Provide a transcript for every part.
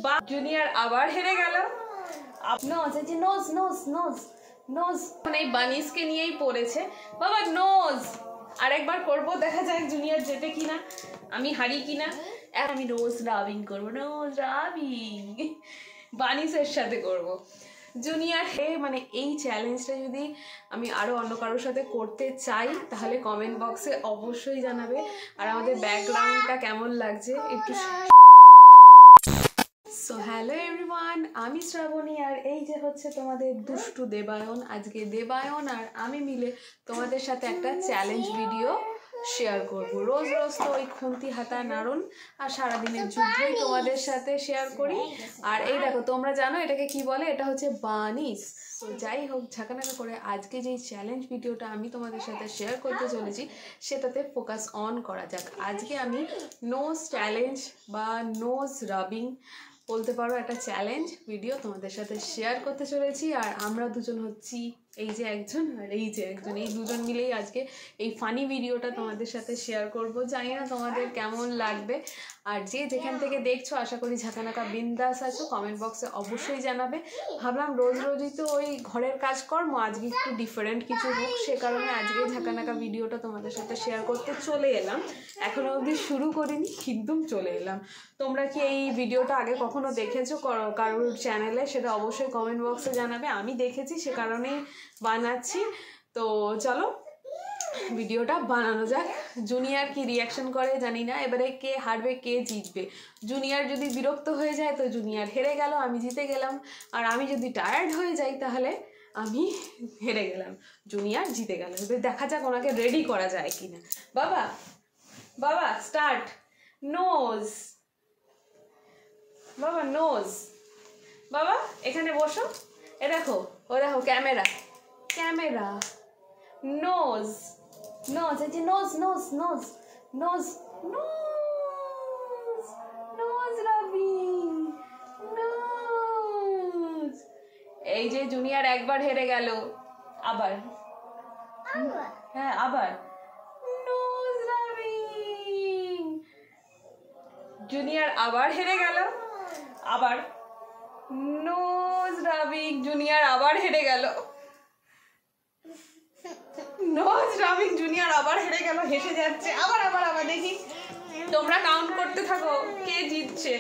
বা জুনিয়র আবার হেরে গেল। নোজ, এই যে নোজ নোজ নোজ নোজ, মানে এই বানিসকে নিয়েই পড়েছে বাবা। নোজ আরেকবার করবো, দেখা যাক জুনিয়র জেতে কিনা, আমি হারি কিনা। আমি নোজ রাবিং করবো, নোজ রাবিং বানিসের সাথে করব। জুনিয়র মানে এই চ্যালেঞ্জটা যদি আমি আরও অন্য কারোর সাথে করতে চাই তাহলে কমেন্ট বক্সে অবশ্যই জানাবে। আর আমাদের ব্যাকগ্রাউন্ডটা কেমন লাগছে একটু। সো হ্যালো এভরিওয়ান, আমি শ্রাবণী, আর এই যে হচ্ছে তোমাদের দুষ্টু দেবায়ন। আজকে দেবায়ন আর আমি মিলে তোমাদের সাথে একটা চ্যালেঞ্জ ভিডিও শেয়ার করব। রোজ রোজ তো ওই খুন্তি হাতা নাড়ন আর সারাদিনের যুদ্ধই তোমাদের সাথে শেয়ার করি। আর এই দেখো, তোমরা জানো এটাকে কি বলে, এটা হচ্ছে বানিস। তো যাই হোক, ঝাঁকানাকা করে আজকে যেই চ্যালেঞ্জ ভিডিওটা আমি তোমাদের সাথে শেয়ার করতে চলেছি সেটাতে ফোকাস অন করা যাক। আজকে আমি নোজ চ্যালেঞ্জ বা নোজ রাবিং বলতে পারো একটা চ্যালেঞ্জ ভিডিও তোমাদের সাথে শেয়ার করতে চলেছি। আর আমরা দুজন হচ্ছি এই যে একজন আর এই যে একজন, এই দুজন মিলেই আজকে এই ফানি ভিডিওটা তোমাদের সাথে শেয়ার করব। জানি না তোমাদের কেমন লাগবে। আর যে যেখান থেকে দেখছো আশা করি ঝাঁকানাকা বিন্দাস আছো, কমেন্ট বক্সে অবশ্যই জানাবে। ভাবলাম রোজ রোজই তো ওই ঘরের কাজকর্ম, আজকে একটু ডিফারেন্ট কিছু হোক, সে কারণে আজকে ঝাঁকানাকা ভিডিওটা তোমাদের সাথে শেয়ার করতে চলে এলাম। এখনো অবধি শুরু করিনি, কিন্তু চলে এলাম। তোমরা কি এই ভিডিওটা আগে কখনো দেখেছো কারোর চ্যানেলে, সেটা অবশ্যই কমেন্ট বক্সে জানাবে। আমি দেখেছি, সে কারণেই বানাচ্ছি। তো চলো ভিডিওটা বানানো যাক। জুনিয়র কি রিয়াকশন করে জানি না, এবারে কে হারবে কে জিতবে। জুনিয়র যদি বিরক্ত হয়ে যায় তো জুনিয়র হেরে গেল, আমি জিতে গেলাম। আর আমি যদি টায়ার্ড হয়ে যাই তাহলে আমি হেরে গেলাম, জুনিয়র জিতে গেল। এবার দেখা যাক ওনাকে রেডি করা যায় কিনা। বাবা বাবা স্টার্ট। নোজ বাবা, নোজ বাবা, এখানে বসো। এ দেখো, ও দেখো ক্যামেরা ক্যামেরা। নোজ নোজ, এই যে nose nose nose nose nose nose rubbing nose. এই যে জুনিয়র একবার হেরে গেল, আবার হ্যাঁ আবার নোজ রাবিং। জুনিয়র আবার হেরে গেল, আবার নোজ রাবিং। জুনিয়র আবার হেরে গেল, নোজ রাবিং। জুনিয়র আবার হেরে গেল, হেসে যাচ্ছে। আবার আবার আবার দেখি, তোমরা কাউন্ট করতে থাকো কে জিতছে।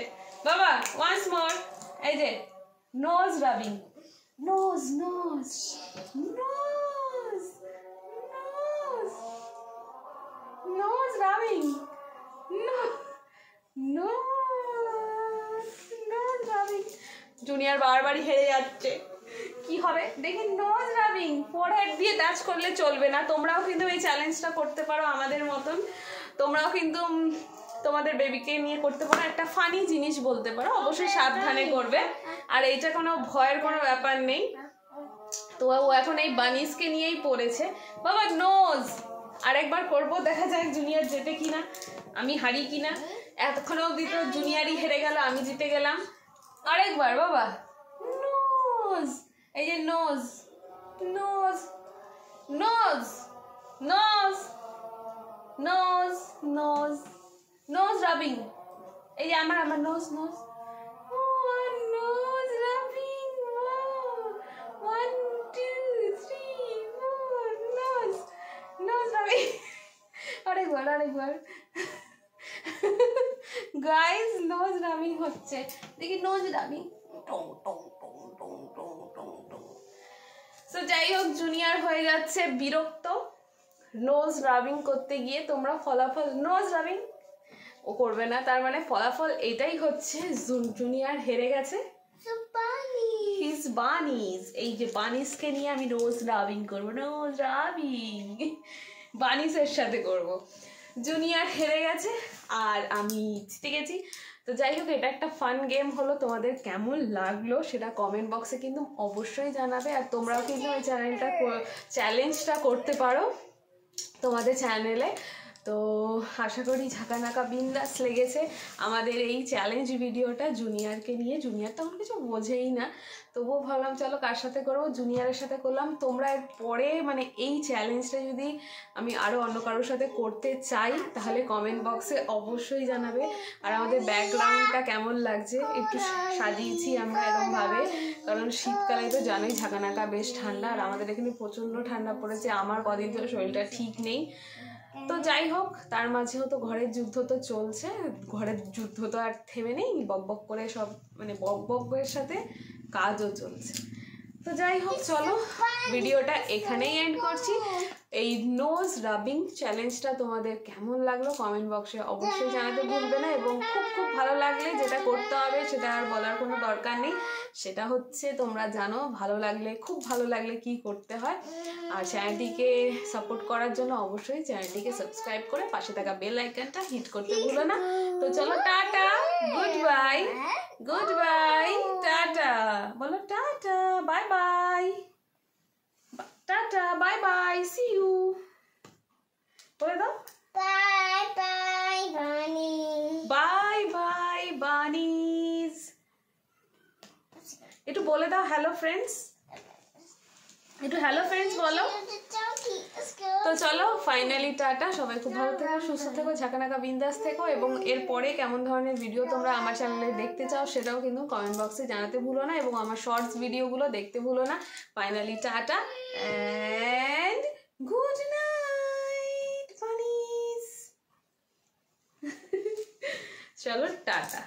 বাবা ওয়ান্স মোর, এই যে nose rubbing, nose nose nose nose nose rubbing, nose rubbing. Junior বারবারই হেরে যাচ্ছে, কি হবে দেখি। নোজ রাবিং, ফোরহেড দিয়ে টাচ করলে চলবে না। তোমরাও কিন্তু এই চ্যালেঞ্জটা করতে পারো আমাদের মতন। তোমরাও কিন্তু তোমাদের বেবিকে নিয়ে করতে পারো, একটা ফানি জিনিস বলতে পারো। অবশ্যই সাবধানে করবে, আর এইটা কোনো ভয়ের কোনো ব্যাপার নেই। তো ও এখন এই বানিসকে নিয়েই পড়েছে বাবা। নোজ আরেকবার করবো, দেখা যাক জুনিয়র জেতে কিনা, আমি হারি কিনা। এতক্ষণ অবধি তো জুনিয়রই হেরে গেল, আমি জিতে গেলাম। আরেকবার বাবা, নোজ, এই যে nose nose nose nose nose nose nose rubbing. এই যে আমার আমার nose nose nose rubbing. 1 2 3 4 nose nose rubbing. আরেকবার আরেকবার গাইস, নোজ রাবিং হচ্ছে, দেখি নোজ রাবিং। তো যাই হোক, জুনিয়র হয়ে যাচ্ছে বিরক্ত নোজ রাবিং করতে গিয়ে। তোমরা ফলাফল, নোজ রাবিং ও করবে না, তার মানে ফলাফল এটাই হচ্ছে জুনিয়র হেরে গেছে। হিজ বানিস, এই যে বানিসকে নিয়ে আমি নোজ রাবিং করবো, নোজ রাবিং বানিসের সাথে করব। জুনিয়র হেরে গেছে আর আমি জিতে গেছি। তো যাই হোক, এটা একটা ফান গেম হলো। তোমাদের কেমন লাগলো সেটা কমেন্ট বক্সে কিন্তু অবশ্যই জানাবে। আর তোমরাও কিন্তু ওই চ্যালেঞ্জটা করতে পারো তোমাদের চ্যানেলে। তো আশা করি ঝাঁকানাকা বিন্দাস লেগেছে আমাদের এই চ্যালেঞ্জ ভিডিওটা জুনিয়রকে নিয়ে। জুনিয়র তখন কিছু বোঝেই না, তবুও ভাবলাম চলো কার সাথে করবো, জুনিয়রের সাথে করলাম। তোমরা এর পরে মানে এই চ্যালেঞ্জটা যদি আমি আরও অন্য কারোর সাথে করতে চাই তাহলে কমেন্ট বক্সে অবশ্যই জানাবে। আর আমাদের ব্যাকগ্রাউন্ডটা কেমন লাগছে একটু সাজিয়েছি আমরা এরকমভাবে, কারণ শীতকালে তো জানোই ঝাঁকানাকা বেশ ঠান্ডা, আর আমাদের এখানে প্রচণ্ড ঠান্ডা পড়েছে। আমার কদিন ধরে শরীরটা ঠিক নেই। তো যাই হোক, তার মাঝেও তো ঘরের যুদ্ধ তো চলছে, ঘরের যুদ্ধ তো আর থেমে নেই, বক বক করে সব মানে বক বকের সাথে কাজও চলছে। তো যাই হোক, চলো ভিডিওটা এখানেই এন্ড করছি। এই নোজ রাবিং চ্যালেঞ্জটা তোমাদের কেমন লাগলো কমেন্ট বক্সে অবশ্যই জানাতে ভুলবে না। এবং খুব খুব ভালো লাগলে যেটা করতে হবে সেটা আর বলার কোনো দরকার নেই, সেটা হচ্ছে তোমরা জানো ভালো লাগলে, খুব ভালো লাগলে কি করতে হয়। আর চ্যানেলটিকে সাপোর্ট করার জন্য অবশ্যই চ্যানেলটিকে সাবস্ক্রাইব করে পাশে থাকা বেল আইকনটা হিট করতে ভুলো না। তো চলো tata, good bye, good bye, tata বলো, tata, bye bye, tata, bye bye, see you বলে দাও, bye bye bunny, bye bye bunnies. একটু বলে দাও হ্যালো ফ্রেন্ডস, একটু হ্যালো ফ্রেন্ডস বলো। তো চলো ফাইনালি টাটা, সবাই খুব ভালো থেকো, সুস্থ থেকো, ঝাঁকানাকা বিন্দাস থেকো। এবং এরপরে কেমন ধরনের ভিডিও তোমরা আমার চ্যানেলে দেখতে চাও সেটাও কিন্তু কমেন্ট বক্সে জানাতে ভুলো না, এবং আমার শর্টস ভিডিওগুলো দেখতে ভুলো না। Finally tata and good night bunnies. চলো টাটা।